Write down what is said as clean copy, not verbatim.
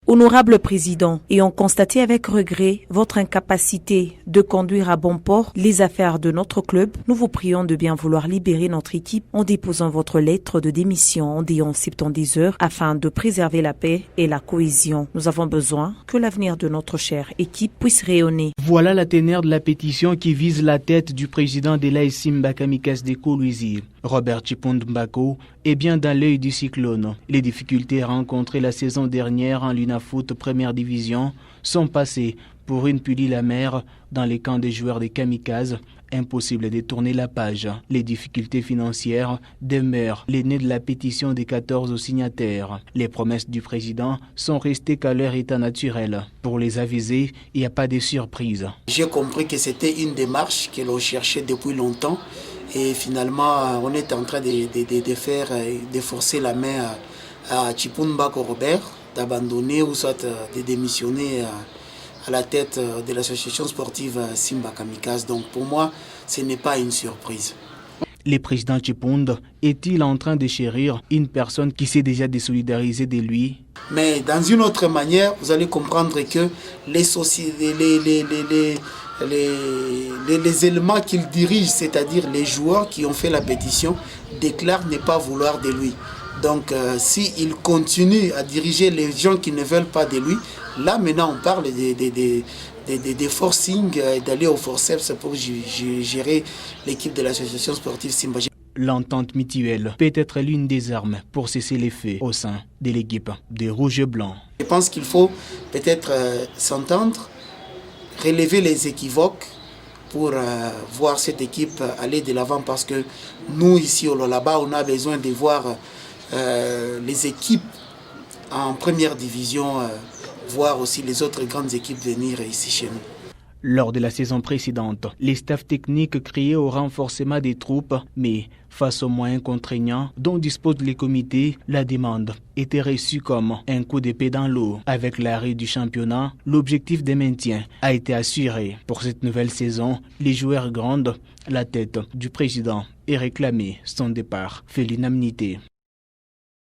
Honorable Président, ayant constaté avec regret votre incapacité de conduire à bon port les affaires de notre club, nous vous prions de bien vouloir libérer notre équipe en déposant votre lettre de démission en déant 70 heures afin de préserver la paix et la cohésion. Nous avons besoin que l'avenir de notre chère équipe puisse rayonner. Voilà la teneur de la pétition qui vise la tête du président de l'AS Mbaka Micas de Kolwezi. Robert Chipund Mbako est bien dans l'œil du cyclone. Les difficultés rencontrées la saison dernière en Lunafoot Première Division sont passées pour une pulie la mer dans les camps des joueurs des Kamikazes. Impossible de tourner la page. Les difficultés financières demeurent l'aîné de la pétition des 14 signataires. Les promesses du président sont restées qu'à leur état naturel. Pour les avisés, il n'y a pas de surprise. J'ai compris que c'était une démarche que l'on cherchait depuis longtemps. Et finalement, on est en train de forcer la main à Chipund Mbako Robert d'abandonner ou soit de démissionner à la tête de l'association sportive Mbaka Micas. Donc pour moi, ce n'est pas une surprise. Le président Chipund est-il en train de chérir une personne qui s'est déjà désolidarisée de lui? Mais dans une autre manière, vous allez comprendre que les éléments qu'il dirige, c'est-à-dire les joueurs qui ont fait la pétition, déclarent ne pas vouloir de lui. Donc s'il continue à diriger les gens qui ne veulent pas de lui, là maintenant on parle des forcing, d'aller au forceps pour gérer l'équipe de l'association sportive Simba. L'entente mutuelle peut être l'une des armes pour cesser les faits au sein de l'équipe des Rouges et Blancs. Je pense qu'il faut peut-être s'entendre, relever les équivoques pour voir cette équipe aller de l'avant, parce que nous ici au Lolaba, on a besoin de voir les équipes en première division, voir aussi les autres grandes équipes venir ici chez nous. Lors de la saison précédente, les staffs techniques criaient au renforcement des troupes, mais face aux moyens contraignants dont disposent les comités, la demande était reçue comme un coup d'épée dans l'eau. Avec l'arrêt du championnat, l'objectif de maintien a été assuré. Pour cette nouvelle saison, les joueurs grondent la tête du président et réclament son départ. Fait l'unanimité.